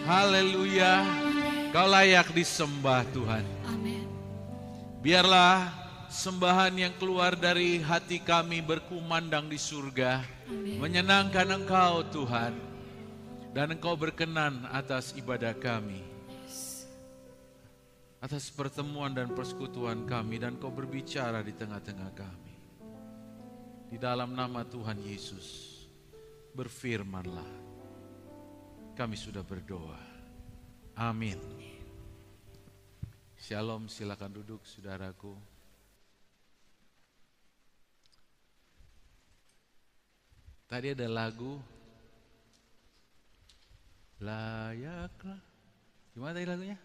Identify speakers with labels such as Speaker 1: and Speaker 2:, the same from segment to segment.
Speaker 1: Haleluya. Kau layak disembah Tuhan.
Speaker 2: Amin.
Speaker 1: Biarlah sembahan yang keluar dari hati kami berkumandang di surga.
Speaker 2: Amin.
Speaker 1: Menyenangkan Engkau Tuhan. Dan Engkau berkenan atas ibadah kami. Atas pertemuan dan persekutuan kami. Dan Engkau berbicara di tengah-tengah kami. Di dalam nama Tuhan Yesus. Berfirmanlah. Kami sudah berdoa. Amin. Shalom, silakan duduk saudaraku. Tadi ada lagu layaklah. Gimana tadi lagunya?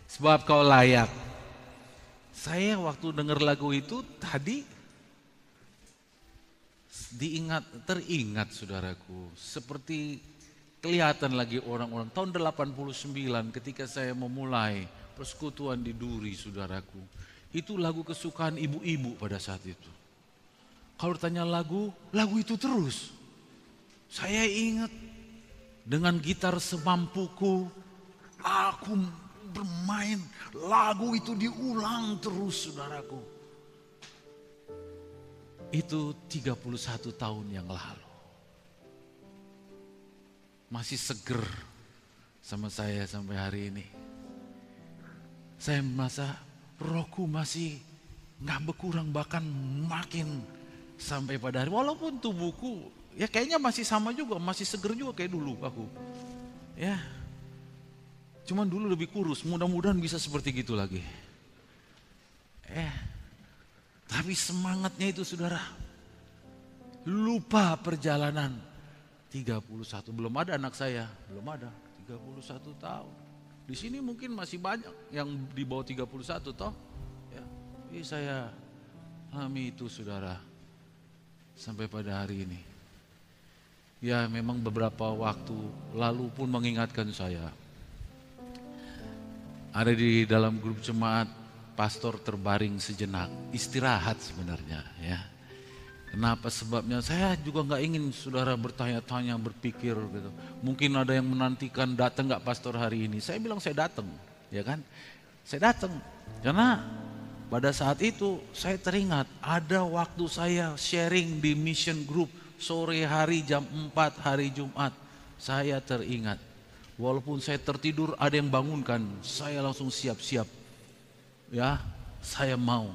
Speaker 1: Sebab kau layak. Saya waktu dengar lagu itu tadi teringat saudaraku, seperti kelihatan lagi orang-orang tahun 89 ketika saya memulai persekutuan di Duri saudaraku. Itu lagu kesukaan ibu-ibu pada saat itu. Kalau ditanya lagu itu terus. Saya ingat dengan gitar semampuku, aku bermain lagu itu diulang terus saudaraku. Itu 31 tahun yang lalu. Masih seger sama saya sampai hari ini. Saya merasa rohku masih gak berkurang, bahkan makin sampai pada hari. Walaupun tubuhku ya kayaknya masih sama juga, masih seger juga kayak dulu aku. Ya, cuman dulu lebih kurus, mudah-mudahan bisa seperti gitu lagi. Tapi semangatnya itu saudara, lupa perjalanan 31, belum ada anak saya, belum ada 31 tahun. Di sini mungkin masih banyak yang di bawah 31 toh. Ya, ini saya alami itu saudara, sampai pada hari ini. Ya memang beberapa waktu lalu pun mengingatkan saya. Ada di dalam grup jemaat, pastor terbaring sejenak, istirahat sebenarnya ya. Kenapa sebabnya? Saya juga nggak ingin saudara bertanya-tanya, berpikir gitu. Mungkin ada yang menantikan datang nggak pastor hari ini. Saya bilang saya datang, ya kan? Saya datang karena pada saat itu saya teringat ada waktu saya sharing di mission group sore hari jam 4 hari Jumat. Saya teringat, walaupun saya tertidur ada yang bangunkan, saya langsung siap-siap. Ya, saya mau.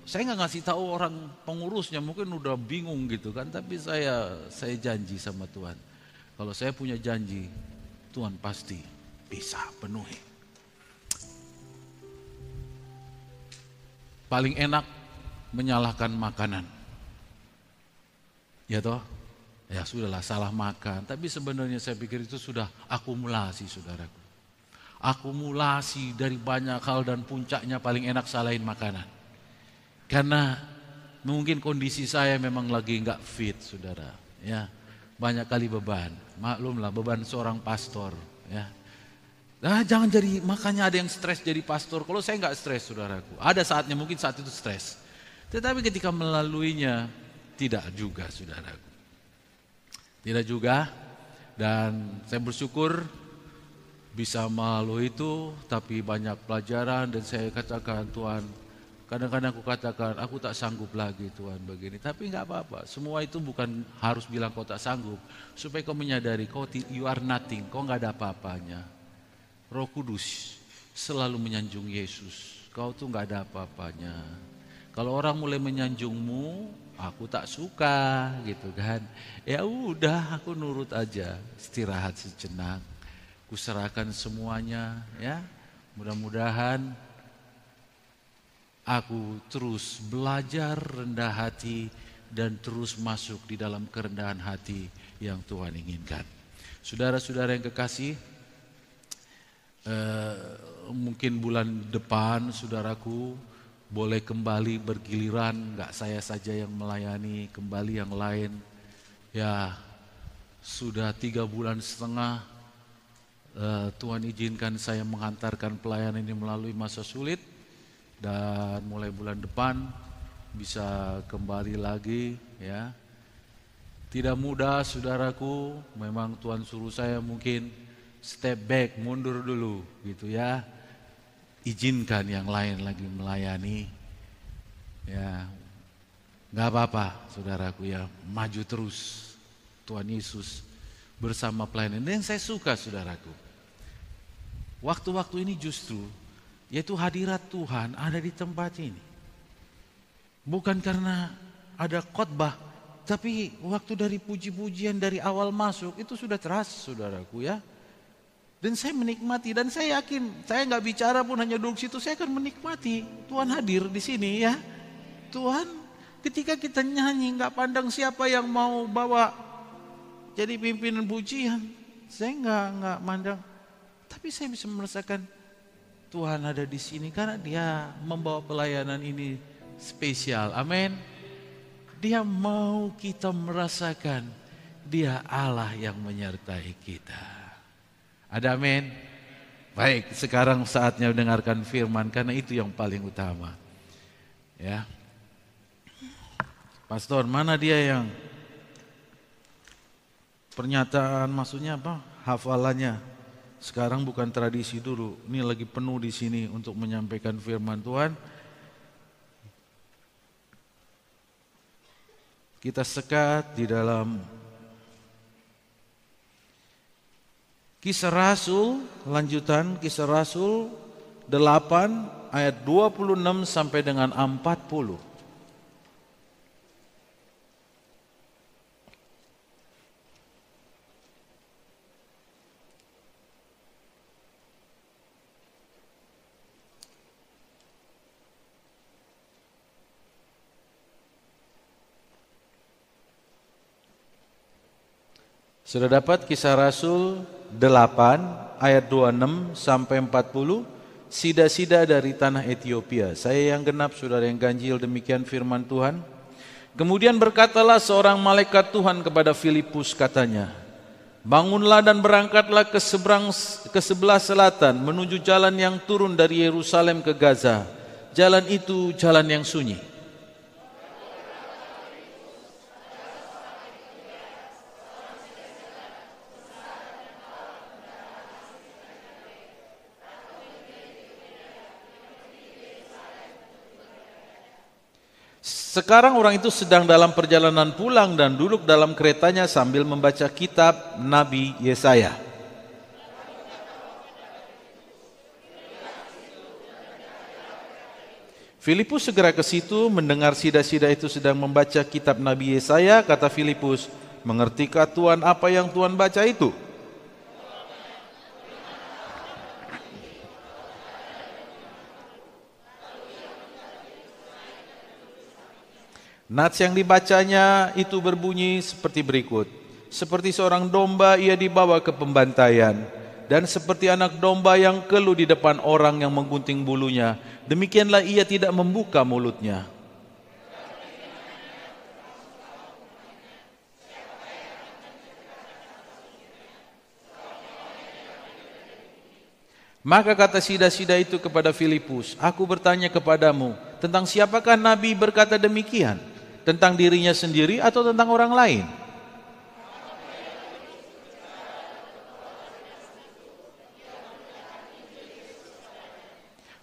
Speaker 1: Saya nggak ngasih tahu orang pengurusnya, mungkin udah bingung gitu kan. Tapi saya janji sama Tuhan, kalau saya punya janji, Tuhan pasti bisa penuhi. Paling enak menyalahkan makanan, ya toh. Ya sudahlah, salah makan. Tapi sebenarnya saya pikir itu sudah akumulasi saudaraku. Akumulasi dari banyak hal dan puncaknya paling enak salahin makanan. Karena mungkin kondisi saya memang lagi nggak fit saudara. Ya, banyak kali beban. Maklumlah beban seorang pastor. Ya, nah, jangan jadi, makanya ada yang stres jadi pastor. Kalau saya nggak stres saudaraku. Ada saatnya mungkin saat itu stres. Tetapi ketika melaluinya tidak juga saudaraku. Tidak juga. Dan saya bersyukur bisa melalui itu, tapi banyak pelajaran. Dan saya katakan, Tuhan, kadang-kadang aku katakan aku tak sanggup lagi Tuhan begini. Tapi gak apa-apa, semua itu bukan harus bilang kau tak sanggup. Supaya kau menyadari you are nothing, kau gak ada apa-apanya. Roh Kudus selalu menyanjung Yesus, kau tuh gak ada apa-apanya. Kalau orang mulai menyanjungmu, aku tak suka gitu kan. Ya udah, aku nurut aja, istirahat sejenak. Kuserahkan semuanya ya. Mudah-mudahan aku terus belajar rendah hati dan terus masuk di dalam kerendahan hati yang Tuhan inginkan. Saudara-saudara yang kekasih, mungkin bulan depan saudaraku boleh kembali bergiliran, gak saya saja yang melayani, kembali yang lain. Ya sudah 3,5 bulan Tuhan izinkan saya mengantarkan pelayanan ini melalui masa sulit. Dan mulai bulan depan bisa kembali lagi ya. Tidak mudah saudaraku, memang Tuhan suruh saya mungkin step back, mundur dulu gitu ya. Izinkan yang lain lagi melayani. Ya, nggak apa-apa saudaraku ya, maju terus. Tuhan Yesus bersama pelayanan. Dan saya suka saudaraku, waktu-waktu ini justru yaitu hadirat Tuhan ada di tempat ini. Bukan karena ada khotbah, tapi waktu dari puji-pujian dari awal masuk itu sudah terasa saudaraku ya. Dan saya menikmati, dan saya yakin saya nggak bicara pun hanya duduk situ, saya akan menikmati Tuhan hadir di sini ya. Tuhan ketika kita nyanyi nggak pandang siapa yang mau bawa jadi pimpinan pujian, saya nggak mandang, tapi saya bisa merasakan Tuhan ada di sini karena Dia membawa pelayanan ini spesial. Amin. Dia mau kita merasakan Dia Allah yang menyertai kita. Ada amin? Baik, sekarang saatnya mendengarkan firman karena itu yang paling utama. Ya. Pastor, mana dia yang pernyataan maksudnya apa? Hafalannya. Sekarang bukan tradisi dulu. Ini lagi penuh di sini untuk menyampaikan firman Tuhan. Kita sekat di dalam Kisah Rasul, lanjutan Kisah Rasul 8 ayat 26 sampai dengan 40. Sudah dapat Kisah Rasul 8 ayat 26 sampai 40, sida-sida dari tanah Ethiopia. Saya yang genap, saudara yang ganjil, demikian firman Tuhan. Kemudian berkatalah seorang malaikat Tuhan kepada Filipus, katanya, bangunlah dan berangkatlah ke sebelah selatan menuju jalan yang turun dari Yerusalem ke Gaza. Jalan itu jalan yang sunyi. Sekarang orang itu sedang dalam perjalanan pulang dan duduk dalam keretanya sambil membaca kitab Nabi Yesaya. Filipus segera ke situ, mendengar sida-sida itu sedang membaca kitab Nabi Yesaya. Kata Filipus, mengertikah Tuhan apa yang Tuhan baca itu? Nats yang dibacanya itu berbunyi seperti berikut. Seperti seorang domba ia dibawa ke pembantaian, dan seperti anak domba yang keluh di depan orang yang menggunting bulunya, demikianlah ia tidak membuka mulutnya. Maka kata sida-sida itu kepada Filipus, aku bertanya kepadamu, tentang siapakah Nabi berkata demikian? Tentang dirinya sendiri atau tentang orang lain?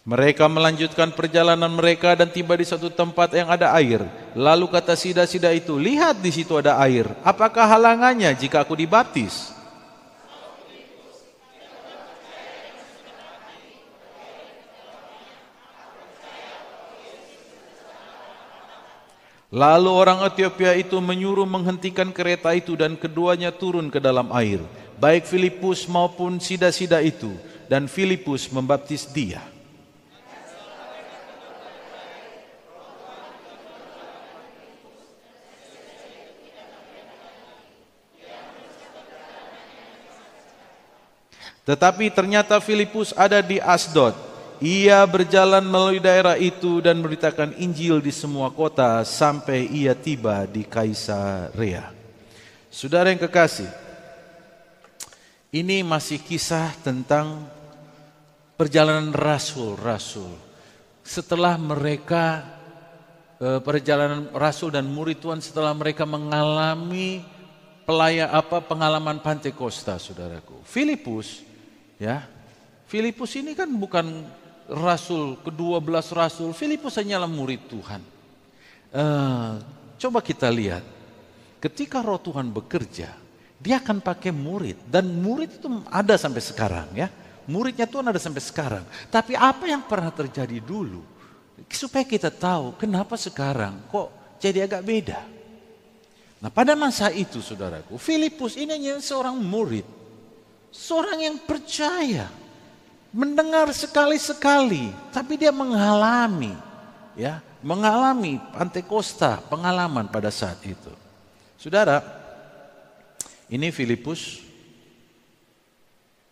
Speaker 1: Mereka melanjutkan perjalanan mereka dan tiba di satu tempat yang ada air. Lalu kata sida-sida itu, lihat di situ ada air. Apakah halangannya jika aku dibaptis? Lalu orang Ethiopia itu menyuruh menghentikan kereta itu dan keduanya turun ke dalam air, baik Filipus maupun sida-sida itu, dan Filipus membaptis dia. Tetapi ternyata Filipus ada di Asdod. Ia berjalan melalui daerah itu dan memberitakan Injil di semua kota sampai ia tiba di Kaisarea. Saudara yang kekasih, ini masih kisah tentang perjalanan rasul-rasul. Setelah mereka perjalanan rasul dan murid Tuhan, setelah mereka mengalami pengalaman Pantekosta, saudaraku. Filipus, ya, Filipus ini kan bukan rasul, ke-12 rasul. Filipus hanyalah murid Tuhan. Coba kita lihat, ketika Roh Tuhan bekerja, dia akan pakai murid, dan murid itu ada sampai sekarang, ya. Muridnya Tuhan ada sampai sekarang. Tapi apa yang pernah terjadi dulu, supaya kita tahu kenapa sekarang kok jadi agak beda. Nah, pada masa itu, saudaraku, Filipus ini hanya seorang murid, seorang yang percaya, mendengar sekali-sekali, tapi dia mengalami Pantekosta, pengalaman pada saat itu. Saudara, ini Filipus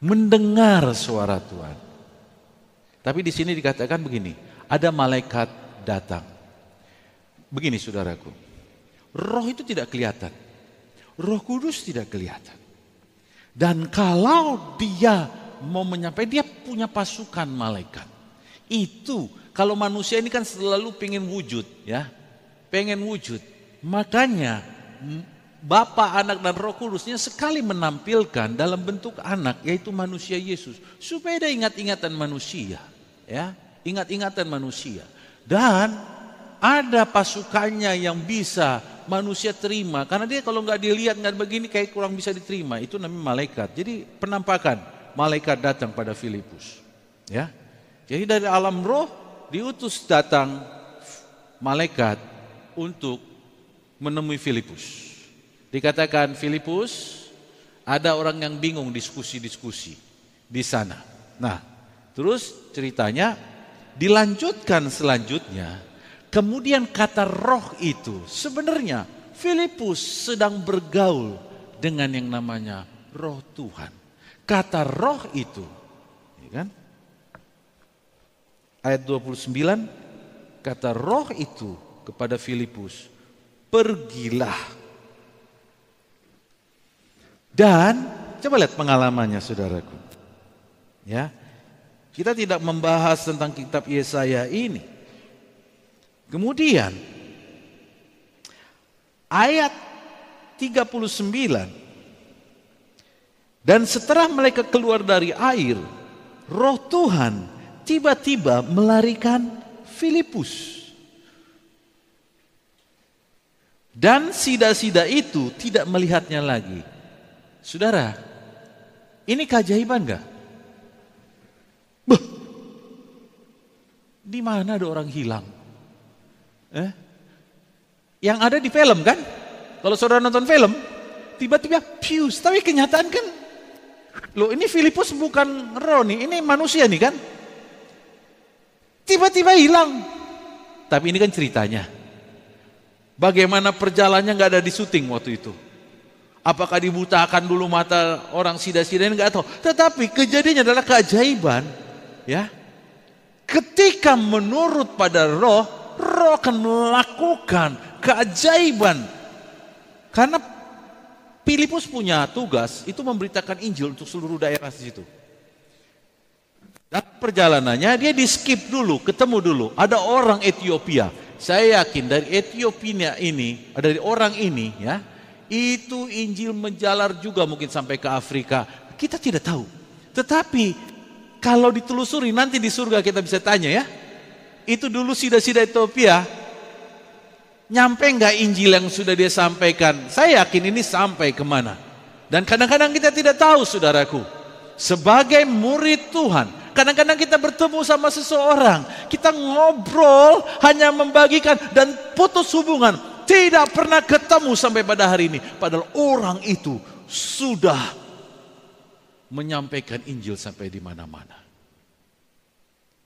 Speaker 1: mendengar suara Tuhan. Tapi di sini dikatakan begini, ada malaikat datang. Begini, saudaraku, Roh itu tidak kelihatan, Roh Kudus tidak kelihatan. Dan kalau dia mau menyampaikan, dia punya pasukan malaikat. Itu kalau manusia ini kan selalu pengen wujud, ya, pengen wujud. Makanya Bapa, Anak, dan Roh Kudusnya sekali menampilkan dalam bentuk anak, yaitu manusia Yesus, supaya ada ingat-ingatan manusia, ya, ingat-ingatan manusia. Dan ada pasukannya yang bisa manusia terima, karena dia kalau nggak dilihat, nggak begini, kayak kurang bisa diterima. Itu namanya malaikat. Jadi penampakan malaikat datang pada Filipus, ya. Jadi dari alam roh diutus datang malaikat untuk menemui Filipus. Dikatakan, Filipus, ada orang yang bingung diskusi-diskusi di sana. Nah, terus ceritanya dilanjutkan selanjutnya. Kemudian kata roh itu, sebenarnya Filipus sedang bergaul dengan yang namanya Roh Tuhan. Kata roh itu, ya kan? Ayat 29, kata roh itu kepada Filipus, pergilah. Dan coba lihat pengalamannya, saudaraku. Ya, kita tidak membahas tentang kitab Yesaya ini. Kemudian ayat 39, dan setelah mereka keluar dari air, Roh Tuhan tiba-tiba melarikan Filipus. Dan sida-sida itu tidak melihatnya lagi. Saudara, ini keajaiban enggak? Di mana ada orang hilang? Yang ada di film kan? Kalau saudara nonton film, tiba-tiba pius. Tapi kenyataan kan, loh, ini Filipus bukan roh nih, ini manusia nih kan? Tiba-tiba hilang. Tapi ini kan ceritanya. Bagaimana perjalanannya nggak ada di syuting waktu itu. Apakah dibutakan dulu mata orang sida-sida ini, nggak tahu. Tetapi kejadiannya adalah keajaiban, ya. Ketika menurut pada roh akan melakukan keajaiban. Karena Filipus punya tugas itu memberitakan Injil untuk seluruh daerah di situ. Dan perjalanannya dia di skip dulu, ketemu dulu ada orang Ethiopia. Saya yakin dari Ethiopia ini, dari orang ini, ya, itu Injil menjalar juga mungkin sampai ke Afrika. Kita tidak tahu. Tetapi kalau ditelusuri nanti di surga kita bisa tanya, ya. Itu dulu sida-sida Ethiopia, nyampe nggak Injil yang sudah dia sampaikan? Saya yakin ini sampai kemana. Dan kadang-kadang kita tidak tahu, saudaraku. Sebagai murid Tuhan, kadang-kadang kita bertemu sama seseorang, kita ngobrol, hanya membagikan dan putus hubungan, tidak pernah ketemu sampai pada hari ini. Padahal orang itu sudah menyampaikan Injil sampai di mana-mana.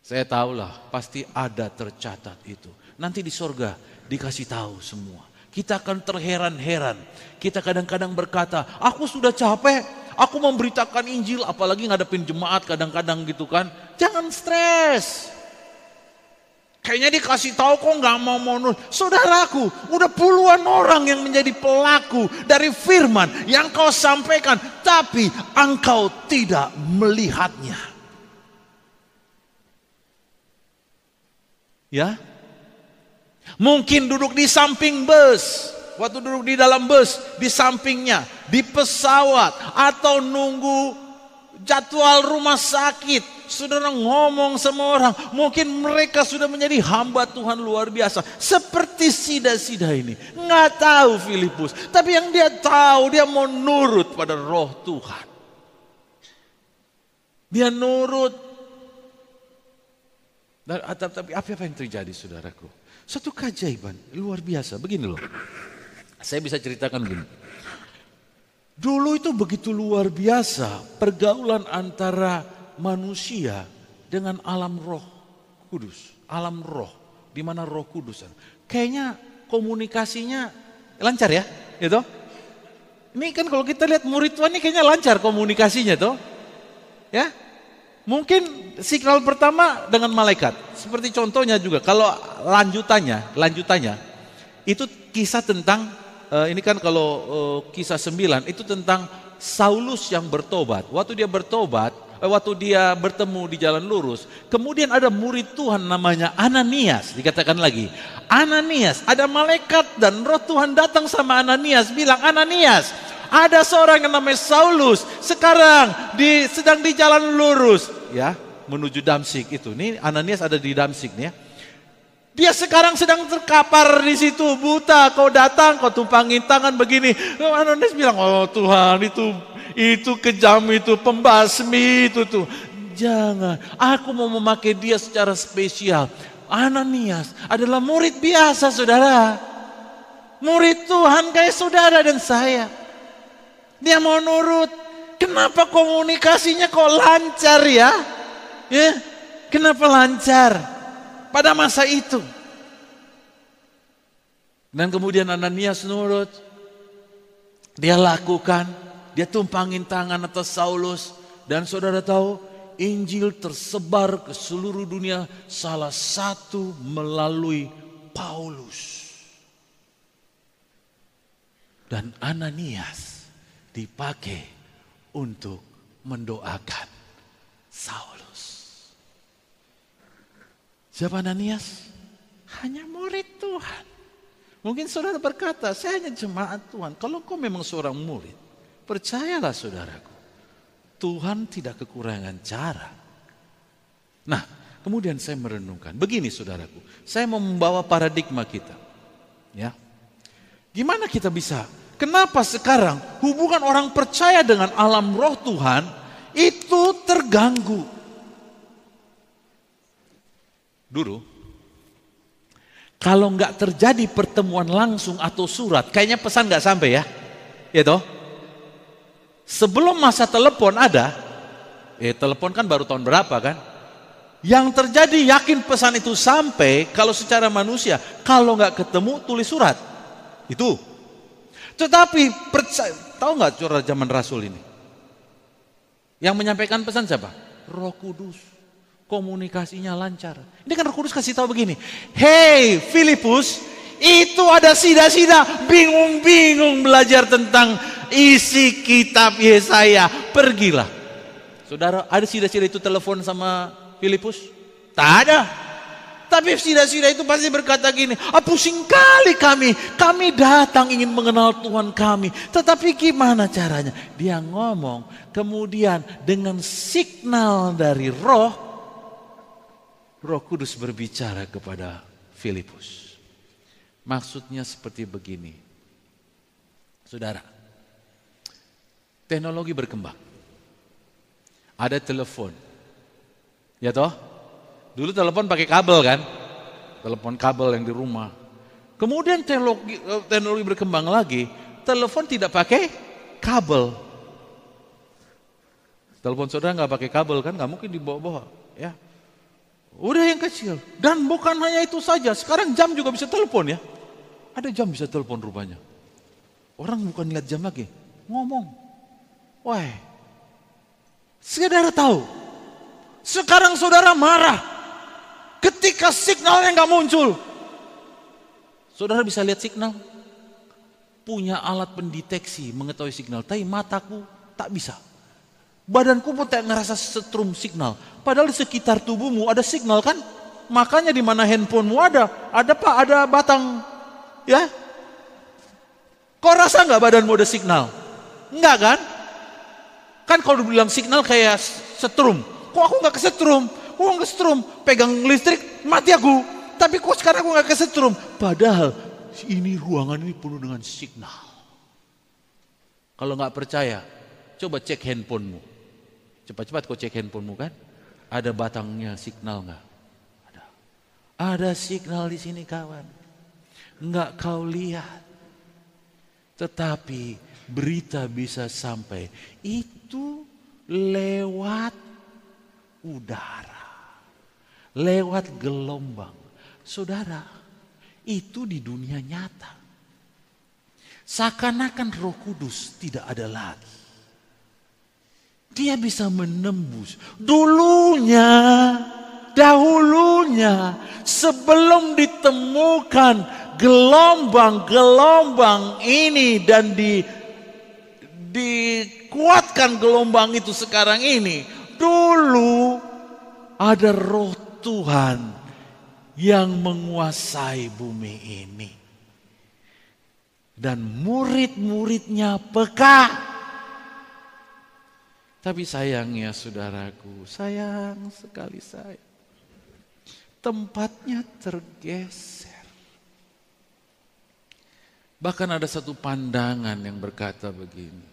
Speaker 1: Saya tahulah pasti ada tercatat itu. Nanti di sorga dikasih tahu semua. Kita akan terheran-heran. Kita kadang-kadang berkata, aku sudah capek, aku memberitakan Injil, apalagi ngadepin jemaat kadang-kadang gitu kan. Jangan stres. Kayaknya dikasih tahu kok nggak mau nurut. Saudaraku, udah puluhan orang yang menjadi pelaku dari firman yang kau sampaikan, tapi engkau tidak melihatnya. Ya, mungkin duduk di samping bus, waktu duduk di dalam bus, di sampingnya, di pesawat, atau nunggu jadwal rumah sakit, saudara ngomong sama orang, mungkin mereka sudah menjadi hamba Tuhan luar biasa. Seperti sida-sida ini, nggak tahu Filipus, tapi yang dia tahu, dia mau nurut pada roh Tuhan. Dia nurut. Tapi apa yang terjadi saudaraku? Satu keajaiban luar biasa. Begini loh, saya bisa ceritakan begini. Dulu itu begitu luar biasa pergaulan antara manusia dengan alam roh kudus. Alam roh, di mana roh kudus. Kayaknya komunikasinya lancar ya, gitu. Ini kan kalau kita lihat murid Tuhan ini kayaknya lancar komunikasinya tuh. Ya, mungkin signal pertama dengan malaikat. Seperti contohnya juga kalau lanjutannya itu kisah tentang ini kan kalau kisah 9 itu tentang Saulus yang bertobat. Waktu dia bertobat, waktu dia bertemu di jalan lurus, kemudian ada murid Tuhan namanya Ananias, dikatakan lagi, Ananias, ada malaikat dan roh Tuhan datang sama Ananias bilang, Ananias, ada seorang yang namanya Saulus sekarang sedang di jalan lurus, ya, menuju Damsyik itu. Nih Ananias ada di Damsyik nih ya. Dia sekarang sedang terkapar di situ, buta. Kau datang, kau tumpangin tangan begini. Ananias bilang, oh Tuhan, itu kejam, itu pembasmi itu tuh. Jangan, aku mau memakai dia secara spesial. Ananias adalah murid biasa, saudara. Murid Tuhan kayak saudara dan saya. Dia mau nurut. Kenapa komunikasinya kok lancar ya? Ya, kenapa lancar? Pada masa itu. Dan kemudian Ananias nurut. Dia lakukan. Dia tumpangin tangan atas Saulus. Dan saudara tahu, Injil tersebar ke seluruh dunia. Salah satu melalui Paulus. Dan Ananias dipakai untuk mendoakan Saulus. Siapa Ananias? Hanya murid Tuhan. Mungkin saudara berkata, saya hanya jemaat Tuhan. Kalau kau memang seorang murid, percayalah saudaraku, Tuhan tidak kekurangan cara. Nah, kemudian saya merenungkan, begini saudaraku, saya mau membawa paradigma kita. Ya, gimana kita bisa? Kenapa sekarang hubungan orang percaya dengan alam roh Tuhan itu terganggu? Dulu, kalau nggak terjadi pertemuan langsung atau surat, kayaknya pesan nggak sampai ya, ya toh. Sebelum masa telepon ada, telepon kan baru tahun berapa kan? Yang terjadi yakin pesan itu sampai kalau secara manusia, kalau nggak ketemu tulis surat, itu. Tetapi tahu nggak cara zaman Rasul ini? Yang menyampaikan pesan siapa? Roh Kudus. Komunikasinya lancar. Ini kan Roh Kudus kasih tahu begini. Hei Filipus, itu ada sida-sida bingung-bingung belajar tentang isi kitab Yesaya. Pergilah. Saudara, ada sida-sida itu telepon sama Filipus? Tak ada. Tapi sida-sida itu pasti berkata gini, pusing kali kami datang ingin mengenal Tuhan kami. Tetapi gimana caranya? Dia ngomong, kemudian dengan signal dari Roh Kudus berbicara kepada Filipus. Maksudnya seperti begini. Saudara, teknologi berkembang. Ada telepon. Ya toh? Dulu telepon pakai kabel kan? Telepon kabel yang di rumah. Kemudian teknologi berkembang lagi. Telepon tidak pakai kabel. Telepon saudara nggak pakai kabel kan? Nggak mungkin dibawa-bawa. Ya. Udah yang kecil. Dan bukan hanya itu saja. Sekarang jam juga bisa telepon ya. Ada jam bisa telepon rupanya. Orang bukan lihat jam lagi. Ngomong. Wah. Saudara tahu. Sekarang saudara marah. Ketika signalnya nggak muncul. Saudara bisa lihat signal. Punya alat pendeteksi mengetahui signal. Tapi mataku tak bisa. Badanku pun tak ngerasa setrum signal. Padahal di sekitar tubuhmu ada signal kan? Makanya di mana handphonemu ada batang, ya. Kau rasa nggak badanmu ada signal? Enggak kan? Kan kalau dibilang signal kayak setrum. Kok aku nggak kesetrum? Kok nggak kesetrum? Pegang listrik mati aku. Tapi kok sekarang aku nggak kesetrum? Padahal ini ruangan ini penuh dengan signal. Kalau nggak percaya, coba cek handphonemu. Cepat-cepat kau cek handphonemu kan? Ada batangnya signal nggak? Ada. Ada signal di sini kawan. Nggak kau lihat. Tetapi berita bisa sampai. Itu lewat udara. Lewat gelombang. Saudara, itu di dunia nyata. Seakan-akan Roh Kudus tidak ada lagi. Dia bisa menembus. Dahulunya, sebelum ditemukan gelombang-gelombang ini dan dikuatkan gelombang itu sekarang ini. Dulu ada Roh Tuhan yang menguasai bumi ini. Dan murid-muridnya peka. Tapi sayangnya saudaraku, sayang sekali saya. Tempatnya tergeser. Bahkan ada satu pandangan yang berkata begini.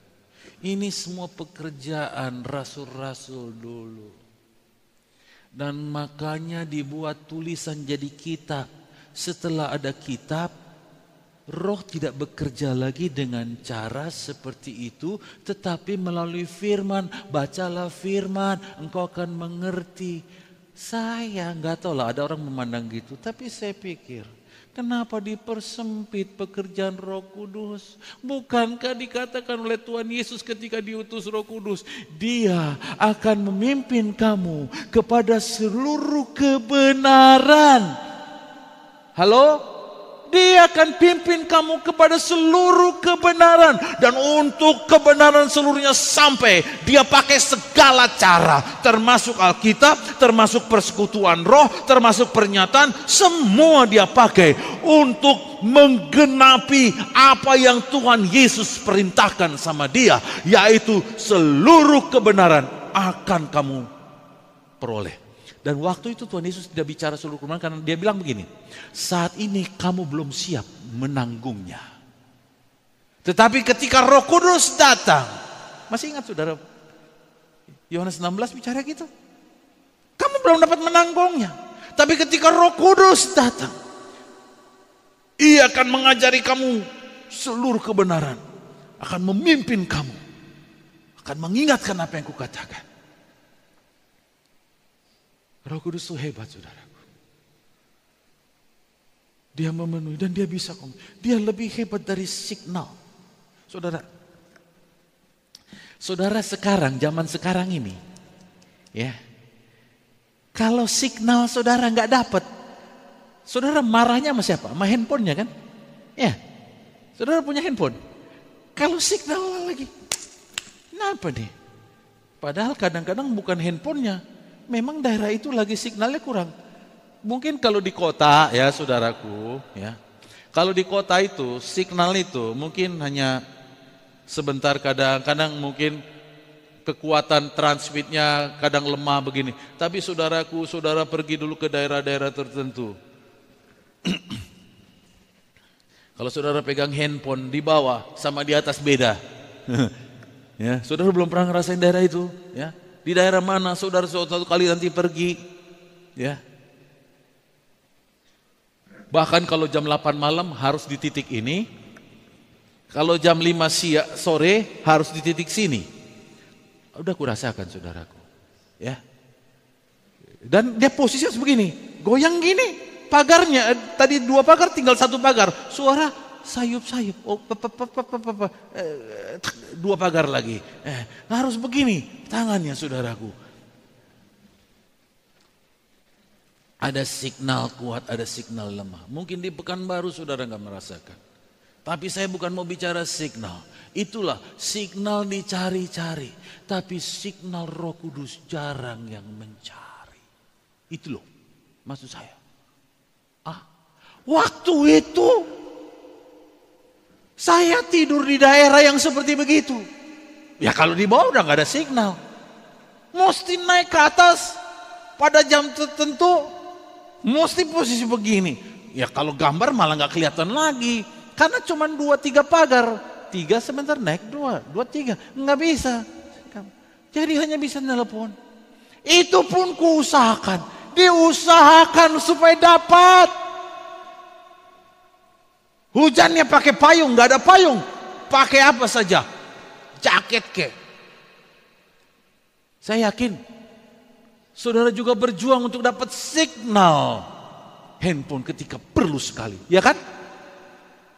Speaker 1: Ini semua pekerjaan rasul-rasul dulu. Dan makanya dibuat tulisan jadi kitab. Setelah ada kitab, Roh tidak bekerja lagi dengan cara seperti itu, tetapi melalui firman. Bacalah firman, engkau akan mengerti. Saya nggak tahu lah, ada orang memandang gitu. Tapi saya pikir, kenapa dipersempit pekerjaan Roh Kudus? Bukankah dikatakan oleh Tuhan Yesus ketika diutus Roh Kudus, Dia akan memimpin kamu kepada seluruh kebenaran. Halo? Dia akan pimpin kamu kepada seluruh kebenaran. Dan untuk kebenaran seluruhnya sampai, Dia pakai segala cara. Termasuk Alkitab, termasuk persekutuan roh, termasuk pernyataan. Semua Dia pakai untuk menggenapi apa yang Tuhan Yesus perintahkan sama dia. Yaitu seluruh kebenaran akan kamu peroleh. Dan waktu itu Tuhan Yesus tidak bicara seluruh kebenaran karena Dia bilang begini. Saat ini kamu belum siap menanggungnya. Tetapi ketika Roh Kudus datang. Masih ingat saudara? Yohanes 16 bicara gitu. Kamu belum dapat menanggungnya. Tapi ketika Roh Kudus datang. Ia akan mengajari kamu seluruh kebenaran. Akan memimpin kamu. Akan mengingatkan apa yang kukatakan. Roh Kudus itu hebat saudaraku. Dia memenuhi dan dia bisa. Dia lebih hebat dari signal. Saudara sekarang, zaman sekarang ini. Ya. Kalau signal saudara nggak dapat. Saudara marahnya sama siapa? Sama handphonenya kan? Ya. Saudara punya handphone. Kalau signal lagi. Kenapa nih? Padahal kadang-kadang bukan handphonenya. Memang daerah itu lagi signalnya kurang. Mungkin kalau di kota ya saudaraku ya. Kalau di kota itu signal itu mungkin hanya sebentar, kadang-kadang mungkin kekuatan transmitnya kadang lemah begini. Tapi saudaraku, saudara pergi dulu ke daerah-daerah tertentu. Kalau saudara pegang handphone di bawah sama di atas beda. Ya, saudara belum pernah ngerasain daerah itu ya. Di daerah mana saudara suatu kali nanti pergi, ya. Bahkan kalau jam 8 malam harus di titik ini, kalau jam 5 sore harus di titik sini. Udah kurasakan saudaraku, ya. Dan dia posisinya begini, goyang gini, pagarnya tadi 2 pagar tinggal 1 pagar, suara sayup-sayup, 2 pagar lagi. Harus begini tangannya saudaraku. Ada signal kuat, ada signal lemah. Mungkin di Pekanbaru saudara nggak merasakan. Tapi saya bukan mau bicara signal. Itulah signal dicari-cari. Tapi signal Roh Kudus jarang yang mencari. Itu loh maksud saya. Waktu itu Saya tidur di daerah yang seperti begitu. Ya kalau di bawah udah gak ada signal. Mesti naik ke atas pada jam tertentu. Mesti posisi begini. Ya kalau gambar malah gak kelihatan lagi. Karena cuma 2-3 pagar. 3 sebentar naik 2, 3. Nggak bisa. Jadi hanya bisa nelpon. Itu pun kuusahakan. Diusahakan supaya dapat. Hujannya pakai payung, nggak ada payung. Pakai apa saja. Jaket ke. Saya yakin. Saudara juga berjuang untuk dapat signal handphone ketika perlu sekali. Ya kan?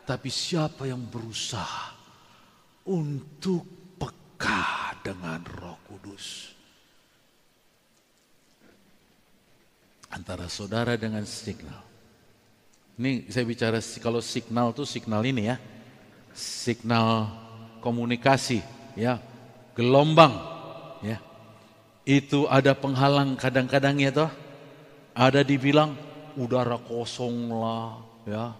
Speaker 1: Tapi siapa yang berusaha untuk peka dengan Roh Kudus? Antara saudara dengan signal. Ini saya bicara kalau signal itu signal ini ya. Signal komunikasi ya. Gelombang ya. Itu ada penghalang kadang-kadang ya toh. Ada dibilang udara kosong lah ya.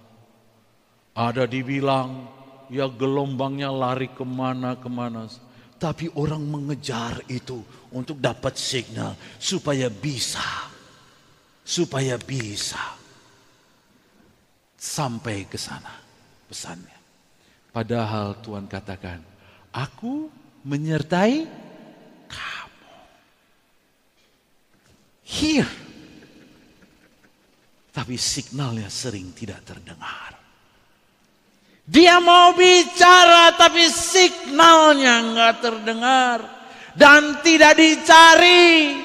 Speaker 1: Ada dibilang ya gelombangnya lari kemana-kemana. Tapi orang mengejar itu untuk dapat signal supaya bisa sampai ke sana pesannya. Padahal Tuhan katakan, aku menyertai kamu. Here. Tapi signalnya sering tidak terdengar. Dia mau bicara tapi signalnya enggak terdengar dan tidak dicari.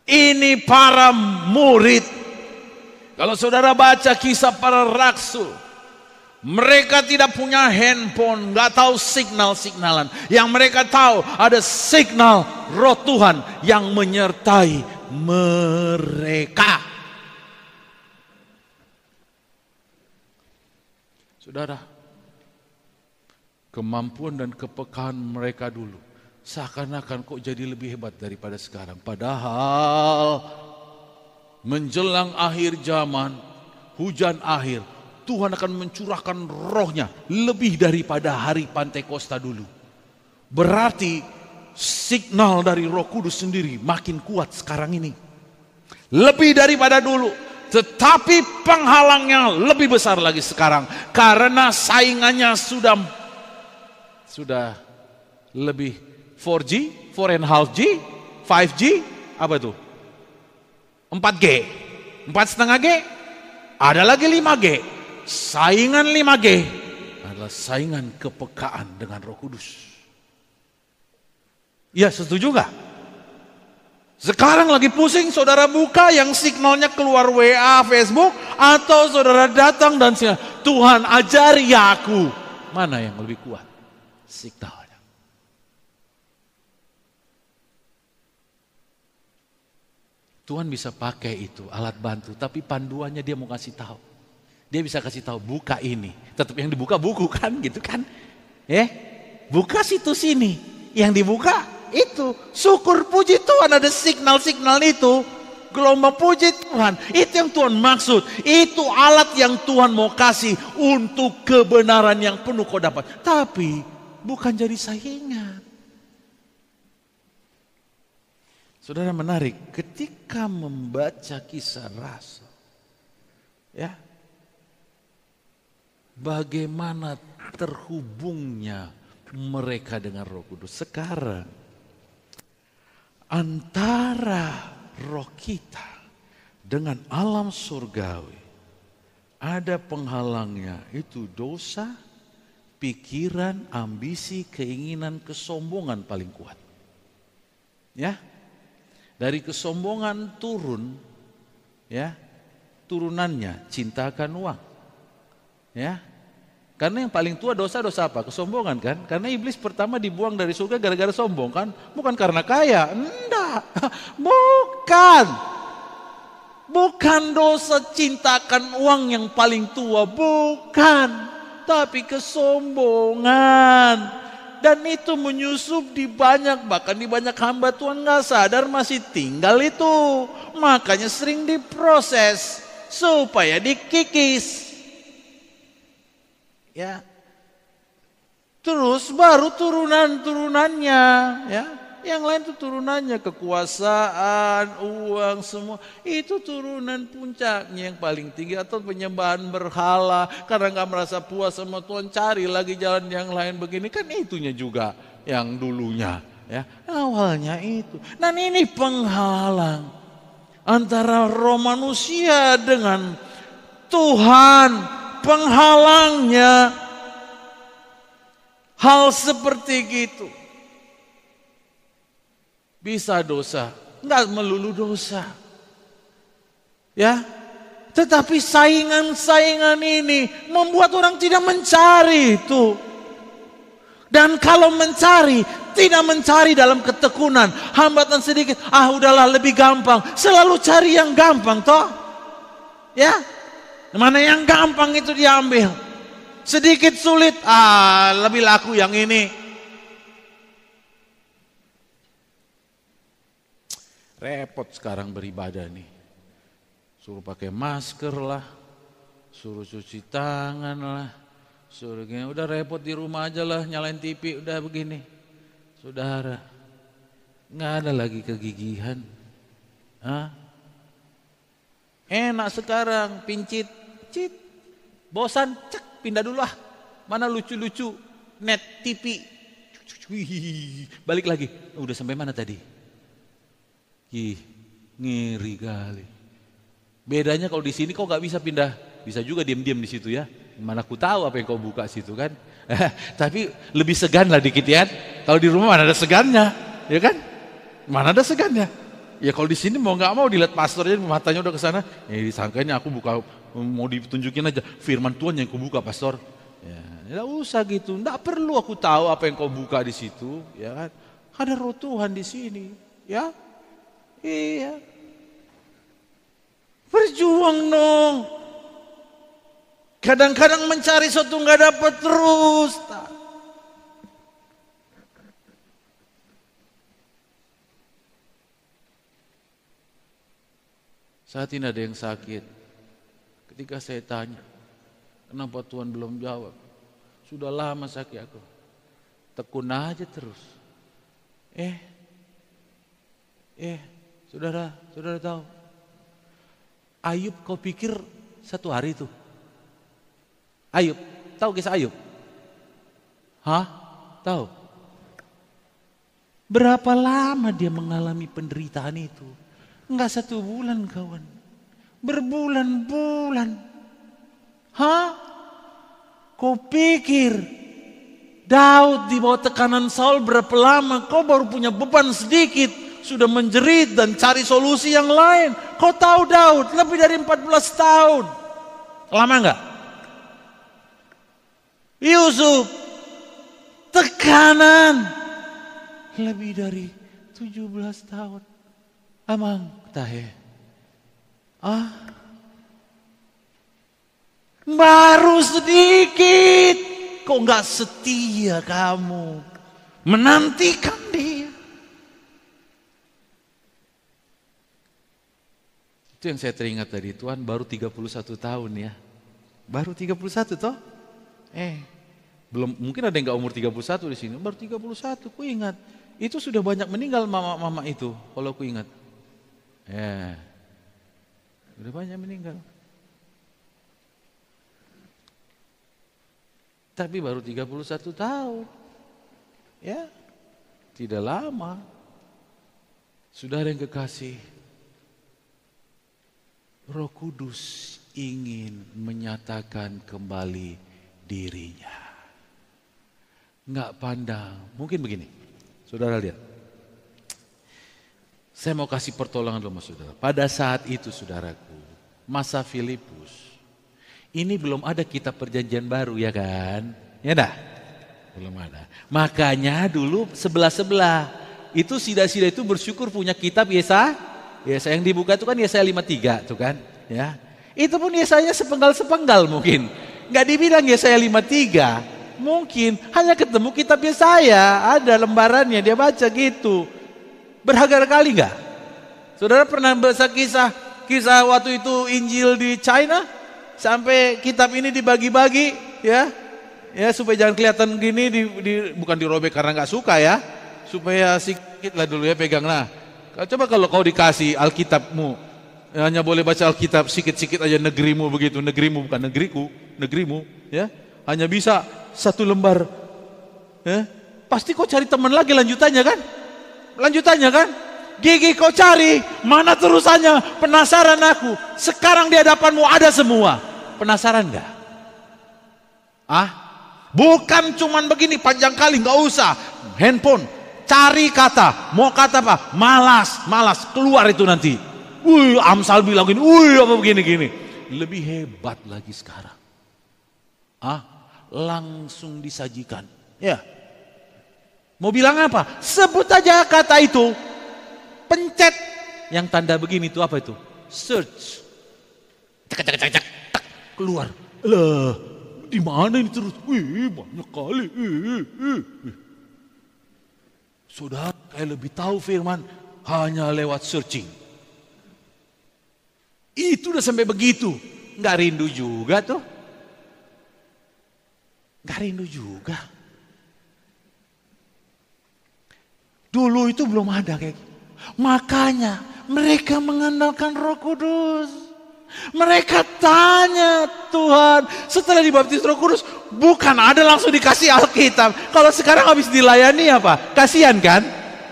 Speaker 1: Ini para murid. Kalau saudara baca kisah para rasul, mereka tidak punya handphone, enggak tahu signal-signalan. Yang mereka tahu ada signal Roh Tuhan yang menyertai mereka. Saudara, kemampuan dan kepekaan mereka dulu seakan-akan kok jadi lebih hebat daripada sekarang. Padahal menjelang akhir zaman, hujan akhir, Tuhan akan mencurahkan rohnya lebih daripada hari Pantekosta dulu. Berarti signal dari Roh Kudus sendiri makin kuat sekarang ini. Lebih daripada dulu. Tetapi penghalangnya lebih besar lagi sekarang. Karena saingannya sudah lebih 4G, 4,5G, 5G, apa itu? 4G, 4,5G, ada lagi 5G. Saingan 5G adalah saingan kepekaan dengan Roh Kudus. Ya, setuju gak? Sekarang lagi pusing saudara buka yang signalnya keluar WA, Facebook, atau saudara datang dan signal, Tuhan ajari aku. Mana yang lebih kuat? Signalnya. Tuhan bisa pakai itu alat bantu, tapi panduannya dia mau kasih tahu. Dia bisa kasih tahu buka ini. Tetap yang dibuka buku kan, gitu kan? Buka situs ini. Yang dibuka itu, syukur puji Tuhan ada signal-signal itu. Gelombang puji Tuhan, itu yang Tuhan maksud. Itu alat yang Tuhan mau kasih untuk kebenaran yang penuh kau dapat. Tapi bukan jadi saingan. Saudara, menarik ketika membaca kisah Rasul. Ya. Bagaimana terhubungnya mereka dengan Roh Kudus sekarang. Antara roh kita dengan alam surgawi ada penghalangnya, itu dosa, pikiran, ambisi, keinginan, kesombongan paling kuat. Ya. Dari kesombongan turun, ya, turunannya cinta akan uang. Ya. Karena yang paling tua dosa apa? Kesombongan kan? Karena iblis pertama dibuang dari surga gara-gara sombong kan? Bukan karena kaya, enggak. Bukan. Bukan dosa cintakan uang yang paling tua, bukan. Tapi kesombongan. Dan itu menyusup di banyak, bahkan di banyak hamba Tuhan gak sadar masih tinggal itu. Makanya sering diproses supaya dikikis. Ya. Terus baru turunan-turunannya, ya. Yang lain itu turunannya, kekuasaan, uang, semua. Itu turunan puncaknya yang paling tinggi, atau penyembahan berhala. Karena gak merasa puas sama Tuhan, cari lagi jalan yang lain begini. Kan itunya juga yang dulunya. Ya, awalnya itu. Dan ini penghalang antara roh manusia dengan Tuhan. Penghalangnya hal seperti gitu. Bisa dosa, enggak melulu dosa. Ya. Tetapi saingan-saingan ini membuat orang tidak mencari itu. Dan kalau mencari, tidak mencari dalam ketekunan, hambatan sedikit, udahlah lebih gampang. Selalu cari yang gampang toh. Ya. Mana yang gampang itu diambil. Sedikit sulit, lebih laku yang ini. Repot sekarang beribadah nih. Suruh pakai masker lah, suruh cuci tangan lah, suruh gini. Udah repot di rumah aja lah, nyalain TV udah begini. Saudara, nggak ada lagi kegigihan. Enak sekarang, pincit, cit, bosan, cek, pindah dulu lah. Mana lucu-lucu, net TV, balik lagi. Udah sampai mana tadi? Ngiri kali. Bedanya kalau di sini kau nggak bisa pindah, bisa juga diam-diam di situ ya. Mana aku tahu apa yang kau buka situ kan? Tapi lebih segan lah dikit ya. Kalau di rumah mana ada segannya, ya kan? Mana ada segannya? Ya kalau di sini mau nggak mau dilihat pastornya matanya udah ke sana. Disangkanya aku buka, mau ditunjukin aja firman Tuhan yang kau buka pastor. Ya, nggak usah gitu. Nggak perlu aku tahu apa yang kau buka di situ, ya kan? Ada roh Tuhan di sini, ya. Iya. Berjuang dong. Kadang-kadang mencari sesuatu nggak dapat terus. Saat ini ada yang sakit. Ketika saya tanya, kenapa Tuhan belum jawab? Sudah lama sakit aku. Tekun aja terus. Saudara tahu, Ayub kau pikir 1 hari itu? Ayub, tahu kisah Ayub? Tahu? Berapa lama dia mengalami penderitaan itu? Enggak 1 bulan kawan, berbulan-bulan. Kau pikir Daud di bawah tekanan Saul berapa lama? Kau baru punya beban sedikit, sudah menjerit dan cari solusi yang lain. Kau tahu Daud lebih dari 14 tahun. Lama enggak? Yusuf, tekanan lebih dari 17 tahun. Amang tahe. Baru sedikit. Kok enggak setia kamu menantikan dia? Itu yang saya teringat tadi, Tuhan baru 31 tahun ya. Baru 31 toh? Belum, mungkin ada yang gak umur 31 di sini. Baru 31, ku ingat. Itu sudah banyak meninggal mama-mama itu, kalau ku ingat. Sudah banyak meninggal. Tapi baru 31 tahun. Ya, tidak lama. Saudara yang kekasih, Roh Kudus ingin menyatakan kembali dirinya. Enggak pandang. Mungkin begini, saudara lihat. Saya mau kasih pertolongan dulu sama saudara. Pada saat itu saudaraku, masa Filipus, ini belum ada kitab perjanjian baru ya kan? Ya dah? Belum ada. Makanya dulu sebelah-sebelah. Itu sida-sida itu bersyukur punya kitab Yesaya yang dibuka itu kan Yesaya 53 tuh kan, ya. Itu pun Yesaya sepenggal-sepenggal mungkin. Enggak dibilang Yesaya 53. Mungkin hanya ketemu kitabnya saya, ada lembarannya, dia baca gitu. Berharga kali nggak? Saudara pernah baca kisah waktu itu Injil di China, sampai kitab ini dibagi-bagi, ya supaya jangan kelihatan gini, bukan dirobek karena nggak suka ya, supaya sedikit lah dulu ya pegang. Nah, coba kalau kau dikasih Alkitabmu, hanya boleh baca Alkitab sikit-sikit aja, negerimu begitu, negerimu bukan negeriku, negerimu, ya hanya bisa satu lembar, ya pasti kau cari teman lagi lanjutannya kan, gigi kau cari, mana terusannya, penasaran aku. Sekarang di hadapanmu ada semua, penasaran nggak? Bukan cuman begini panjang kali, nggak usah handphone, cari kata, mau kata apa, malas keluar itu nanti. Amsal bilang gini, apa begini. Lebih hebat lagi sekarang. Langsung disajikan. Ya. Mau bilang apa? Sebut aja kata itu. Pencet yang tanda begini itu apa itu? Search. Cek, keluar. Lah, di mana ini terus? Banyak kali. Saudara kayak lebih tahu firman hanya lewat searching. Itu udah sampai begitu. Nggak rindu juga tuh. Nggak rindu juga. Dulu itu belum ada kayak gitu. Makanya mereka mengandalkan Roh Kudus. Mereka tanya Tuhan, setelah dibaptis Roh Kudus, bukan ada langsung dikasih Alkitab. Kalau sekarang habis dilayani apa? Kasihan kan?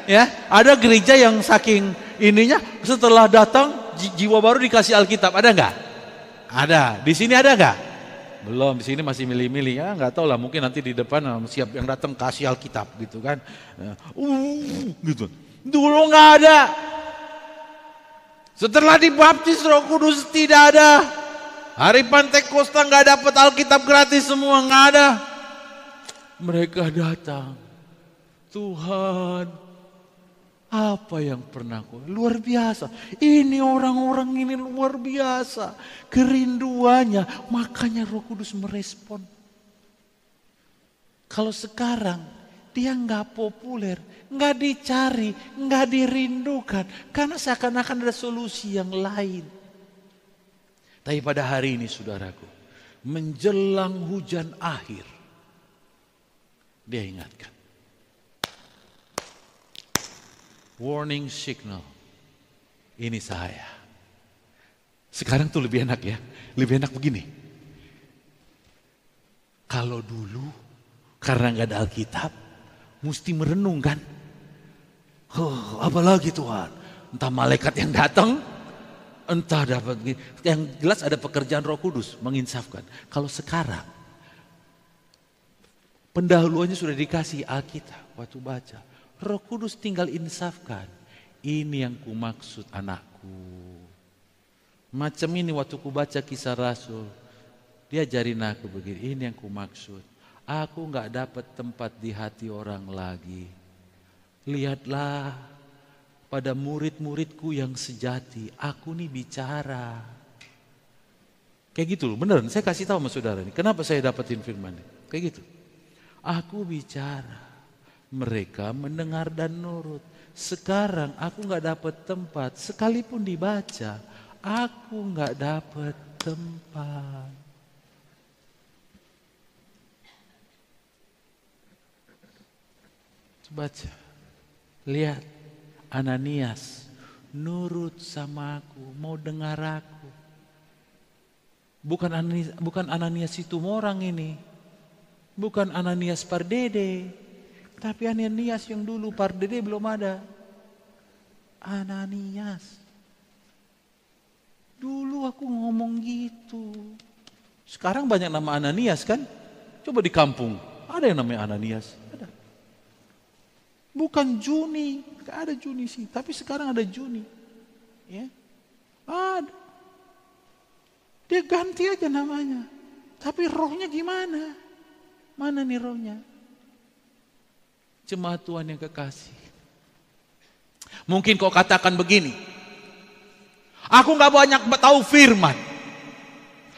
Speaker 1: Ya, ada gereja yang saking ininya setelah datang jiwa baru dikasih Alkitab, ada nggak? Ada. Di sini ada nggak? Belum, di sini masih milih-milih ya, nggak tahu lah, mungkin nanti di depan siap yang datang kasih Alkitab gitu kan. Gitu. Dulu nggak ada. Setelah dibaptis Roh Kudus tidak ada. Hari Pantekosta nggak dapat Alkitab gratis semua, nggak ada. Mereka datang. Tuhan, apa yang pernah kau, luar biasa. Ini orang-orang ini luar biasa. Kerinduannya, makanya Roh Kudus merespon. Kalau sekarang dia nggak populer, nggak dicari, nggak dirindukan, karena seakan-akan ada solusi yang lain. Tapi pada hari ini saudaraku, menjelang hujan akhir, dia ingatkan. Warning signal, ini saya. Sekarang tuh lebih enak ya, lebih enak begini. Kalau dulu karena nggak ada Alkitab, mesti merenung kan. Apalagi Tuhan, entah malaikat yang datang, entah dapat. Yang jelas ada pekerjaan Roh Kudus menginsafkan. Kalau sekarang pendahuluannya sudah dikasih Alkitab, waktu baca. Roh Kudus tinggal insafkan. Ini yang kumaksud anakku. Macam ini waktu ku baca Kisah Rasul. Dia ajarin aku begini. Ini yang kumaksud. Aku gak dapat tempat di hati orang lagi. Lihatlah pada murid-muridku yang sejati. Aku nih bicara. Kayak gitu loh, beneran. Saya kasih tahu sama saudara ini. Kenapa saya dapetin firman ini? Kayak gitu. Aku bicara. Mereka mendengar dan nurut. Sekarang aku gak dapat tempat. Sekalipun dibaca, aku gak dapat tempat. Baca. Lihat. Ananias nurut sama aku. Mau dengar aku. Bukan Ananias itu orang ini. Bukan Ananias Pardede. Tapi Ananias yang dulu Pardede belum ada. Ananias. Dulu aku ngomong gitu. Sekarang banyak nama Ananias kan? Coba di kampung. Ada yang namanya Ananias. Ada. Bukan Juni. Gak ada Juni sih. Tapi sekarang ada Juni. Ya. Ada. Dia ganti aja namanya. Tapi rohnya gimana? Mana nih rohnya? Jemaat Tuhan yang kekasih. Mungkin kau katakan begini. Aku gak banyak tahu firman.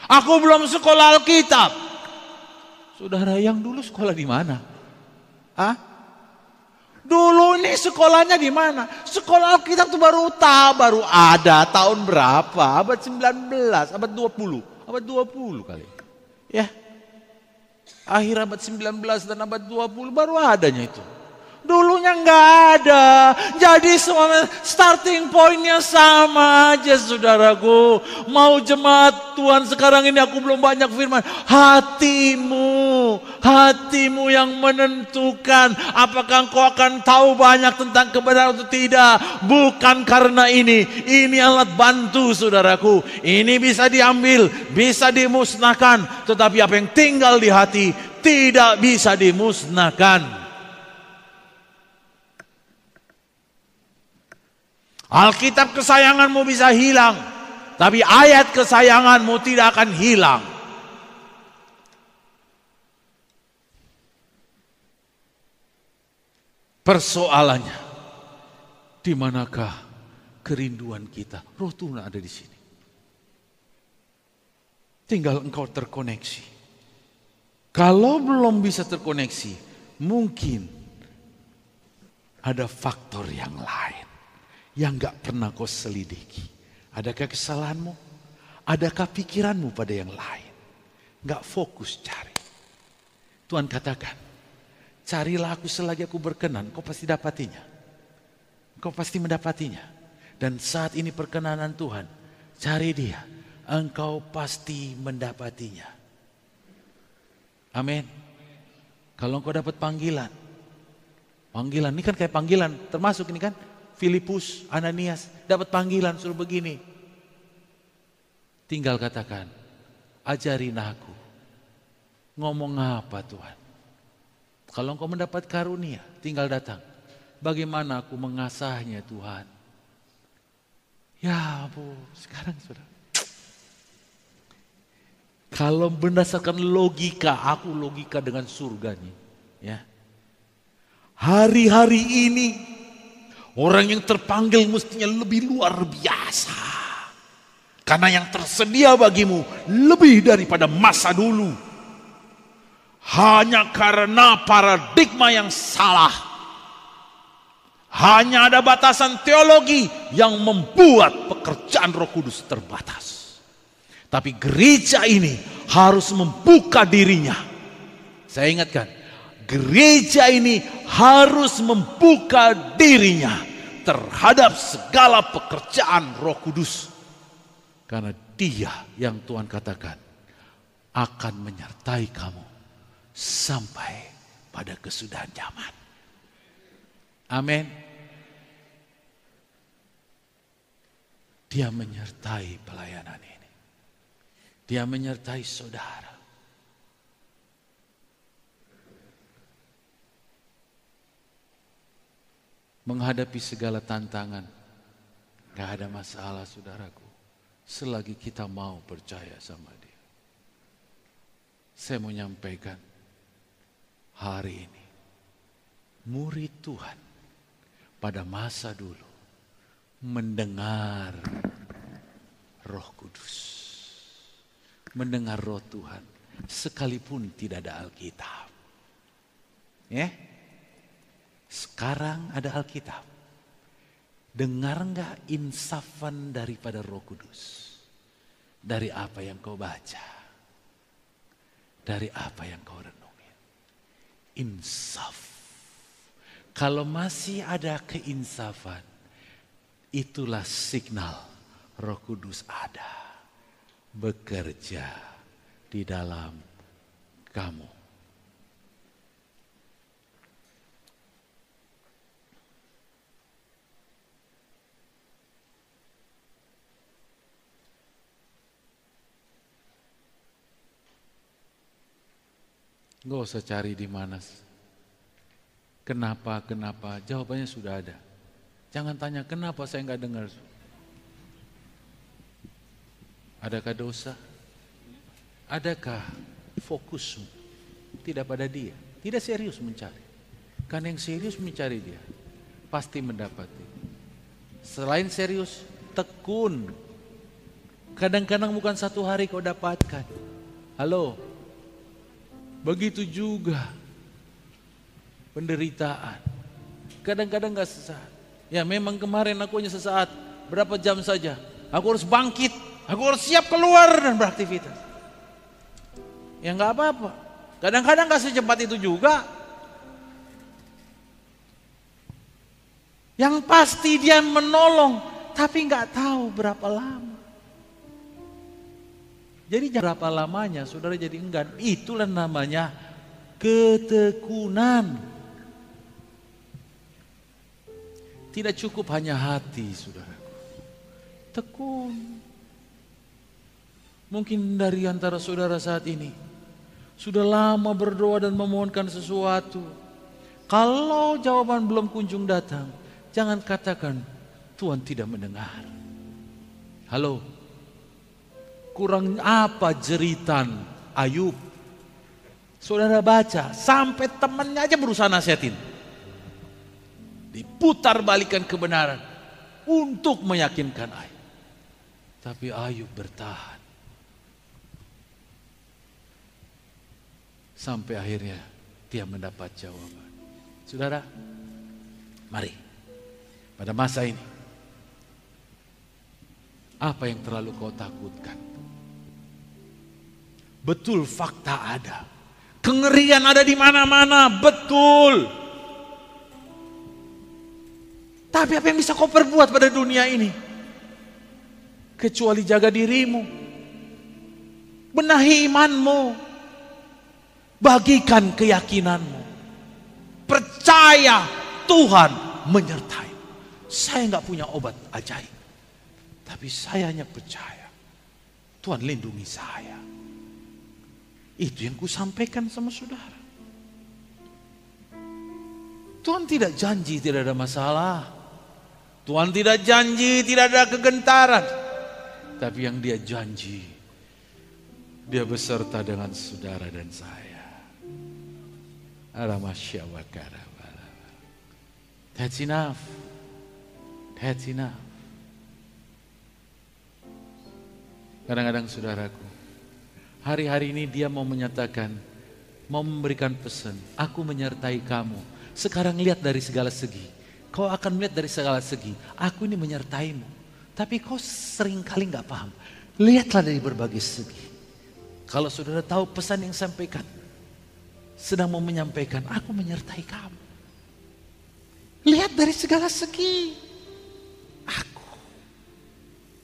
Speaker 1: Aku belum sekolah Alkitab. Saudara yang dulu sekolah di mana? Ah? Dulu ini sekolahnya di mana? Sekolah Alkitab itu baru ada tahun berapa? Abad 19, abad 20. Abad 20 kali. Ya. Akhir abad 19 dan abad 20 baru adanya itu. Dulunya nggak ada. Jadi semua starting pointnya sama aja saudaraku. Mau jemaat Tuhan sekarang ini aku belum banyak firman. Hatimu yang menentukan apakah engkau akan tahu banyak tentang kebenaran atau tidak. Bukan karena ini alat bantu saudaraku. Ini bisa diambil, bisa dimusnahkan. Tetapi apa yang tinggal di hati tidak bisa dimusnahkan. Alkitab kesayanganmu bisa hilang, tapi ayat kesayanganmu tidak akan hilang. Persoalannya, di manakah kerinduan kita? Roh Tuhan ada di sini. Tinggal engkau terkoneksi. Kalau belum bisa terkoneksi, mungkin ada faktor yang lain yang gak pernah kau selidiki. Adakah kesalahanmu? Adakah pikiranmu pada yang lain? Gak fokus cari. Tuhan katakan, carilah aku selagi aku berkenan, kau pasti dapatinya. Kau pasti mendapatinya. Dan saat ini perkenanan Tuhan, cari dia, engkau pasti mendapatinya. Amin. Kalau engkau dapat panggilan ini kan kayak panggilan, termasuk ini kan, Filipus, Ananias dapat panggilan suruh begini. Tinggal katakan, ajarin aku. Ngomong apa Tuhan? Kalau engkau mendapat karunia, tinggal datang. Bagaimana aku mengasahnya Tuhan? Ya Bu, sekarang sudah. Kalau berdasarkan logika, aku logika dengan surga nih. Ya. Hari-hari ini orang yang terpanggil mestinya lebih luar biasa. Karena yang tersedia bagimu lebih daripada masa dulu. Hanya karena paradigma yang salah. Hanya ada batasan teologi yang membuat pekerjaan Roh Kudus terbatas. Tapi gereja ini harus membuka dirinya. Saya ingatkan, gereja ini harus membuka dirinya terhadap segala pekerjaan Roh Kudus. Karena Dia yang Tuhan katakan akan menyertai kamu sampai pada kesudahan zaman. Amin. Dia menyertai pelayanan ini. Dia menyertai saudara. Menghadapi segala tantangan, gak ada masalah saudaraku, selagi kita mau percaya sama Dia. Saya mau nyampaikan hari ini, murid Tuhan pada masa dulu mendengar Roh Kudus, mendengar Roh Tuhan, sekalipun tidak ada Alkitab. Ya? Sekarang ada Alkitab. Dengar enggak insafan daripada Roh Kudus? Dari apa yang kau baca? Dari apa yang kau renungin? Insaf. Kalau masih ada keinsafan, itulah signal Roh Kudus ada. Bekerja di dalam kamu. Gak usah cari di mana. Kenapa? Jawabannya sudah ada. Jangan tanya kenapa saya nggak dengar. Adakah dosa? Adakah fokusmu tidak pada Dia? Tidak serius mencari. Karena yang serius mencari Dia pasti mendapati. Selain serius, tekun. Kadang-kadang bukan satu hari kau dapatkan. Halo. Begitu juga penderitaan. Kadang-kadang gak sesaat. Ya memang kemarin aku hanya sesaat, berapa jam saja. Aku harus bangkit, aku harus siap keluar dan beraktivitas. Ya gak apa-apa. Kadang-kadang gak secepat itu juga. Yang pasti dia menolong, tapi gak tahu berapa lama. Jadi berapa lamanya saudara jadi enggan. Itulah namanya ketekunan. Tidak cukup hanya hati saudaraku. Tekun. Mungkin dari antara saudara saat ini sudah lama berdoa dan memohonkan sesuatu. Kalau jawaban belum kunjung datang, jangan katakan Tuhan tidak mendengar. Halo, kurang apa jeritan Ayub? Saudara baca, sampai temannya aja berusaha nasihatin. Diputar balikan kebenaran untuk meyakinkan Ayub. Tapi Ayub bertahan. Sampai akhirnya dia mendapat jawaban. Saudara, mari pada masa ini, apa yang terlalu kau takutkan? Betul, fakta ada. Kengerian ada di mana-mana, betul. Tapi apa yang bisa kau perbuat pada dunia ini? Kecuali jaga dirimu. Benahi imanmu. Bagikan keyakinanmu. Percaya Tuhan menyertai. Saya nggak punya obat ajaib. Tapi saya hanya percaya Tuhan lindungi saya. Itu yang kusampaikan sama saudara. Tuhan tidak janji tidak ada masalah. Tuhan tidak janji tidak ada kegentaran. Tapi yang dia janji, dia beserta dengan saudara dan saya. That's enough. That's enough. Kadang-kadang saudaraku, hari-hari ini dia mau menyatakan, mau memberikan pesan, aku menyertai kamu. Sekarang lihat dari segala segi. Kau akan melihat dari segala segi. Aku ini menyertaimu. Tapi kau sering kali gak paham. Lihatlah dari berbagai segi. Kalau saudara tahu pesan yang sampaikan, sedang mau menyampaikan, aku menyertai kamu. Lihat dari segala segi. Aku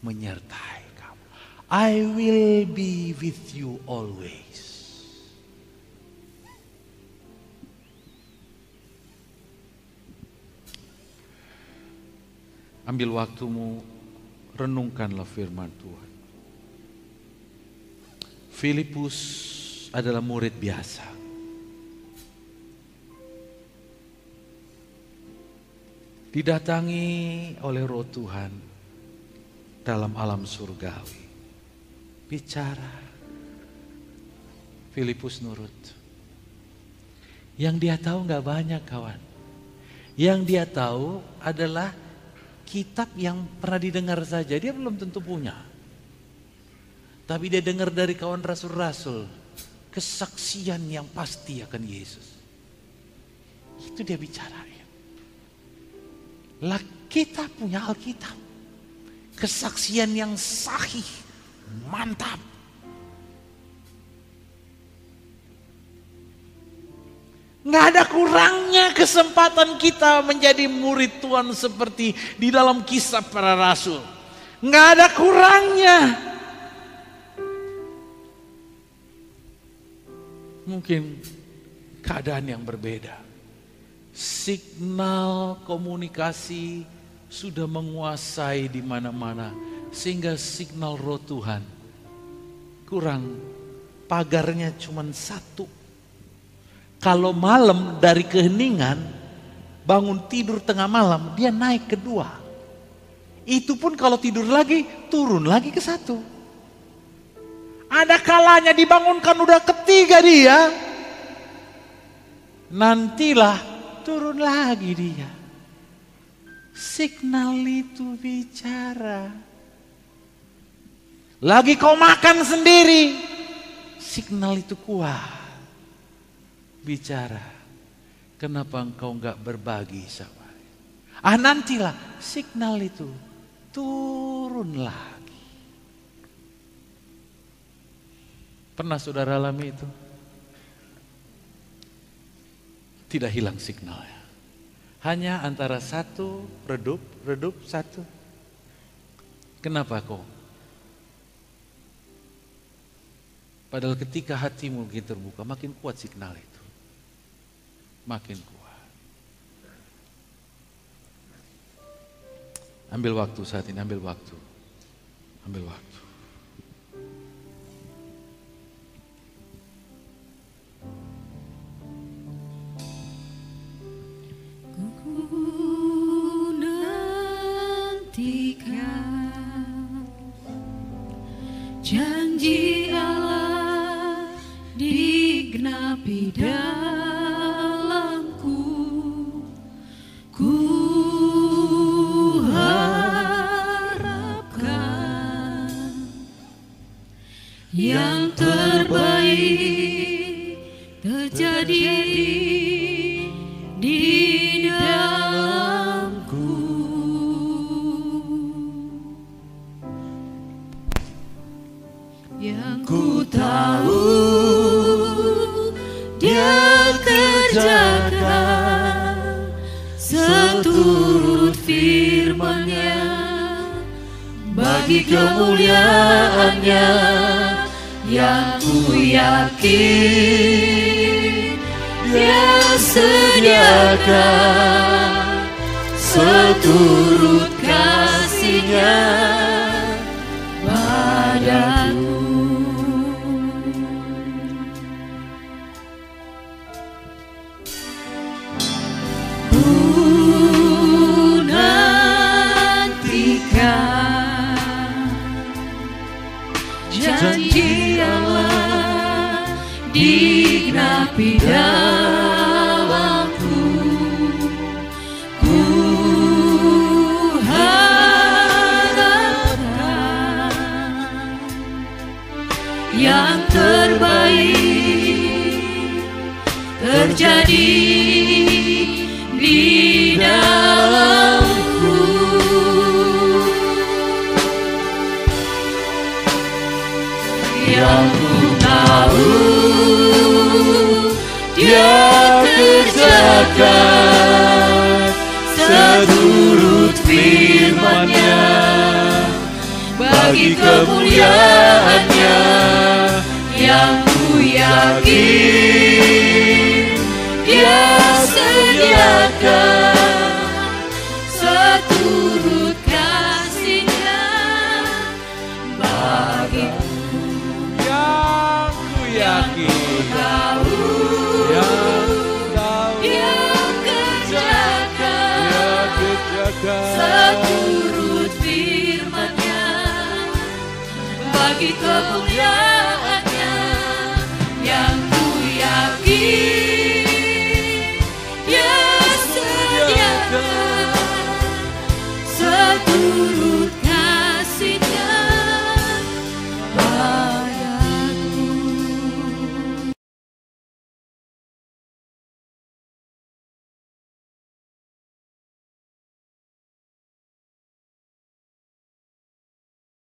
Speaker 1: menyertai kamu. I will be with you always. Ambil waktumu, renungkanlah firman Tuhan. Filipus adalah murid biasa. Didatangi oleh Roh Tuhan dalam alam surgawi. Bicara. Filipus nurut. Yang dia tahu gak banyak kawan. Yang dia tahu adalah kitab yang pernah didengar saja, dia belum tentu punya. Tapi dia dengar dari kawan rasul-rasul, kesaksian yang pasti akan Yesus. Itu dia bicarain. Lah kita punya Alkitab. Kesaksian yang sahih, mantap. Nggak ada kurangnya kesempatan kita menjadi murid Tuhan seperti di dalam kisah para rasul. Nggak ada kurangnya. Mungkin keadaan yang berbeda. Signal komunikasi sudah menguasai di mana-mana. Sehingga signal Roh Tuhan kurang, pagarnya cuma satu. Kalau malam dari keheningan, bangun tidur tengah malam, dia naik ke 2. Itu pun kalau tidur lagi, turun lagi ke 1. Ada kalanya dibangunkan udah ketiga dia, nantilah turun lagi dia. Signal itu bicara. Lagi kau makan sendiri, signal itu kuat. bicara. Kenapa engkau enggak berbagi sama dia? Nantilah signal itu turun lagi. Pernah saudara alami itu? Tidak hilang signalnya. Hanya antara satu redup satu. Kenapa kok? Padahal ketika hatimu makin terbuka, makin kuat signal itu. Makin kuat. Ambil waktu saat ini, ambil waktu. Ambil waktu.
Speaker 2: Ku nantikan janji Allah digenapi dalamku. Ku harapkan yang terbaik terjadi di dalamku. Yang ku tahu Dia kerjakan seturut firman-Nya, bagi kemuliaan-Nya. Yang ku yakin Dia sediakan seturut kasih-Nya padaku. Ku nantikan janji Allah digenapi dalamku. Ku harapkan yang terbaik terjadi di dalamku. Yang ku tahu Dia kerjakan seturut firman-Nya, bagi kemuliaan-Nya. Yang ku yakin Dia sediakan seturut kasih-Nya bagiku.
Speaker 1: Yakin
Speaker 2: Dia kerjakan seturut firman-Nya, bagi kemuliaan-Nya. Yang ku yakin Dia sediakan seturut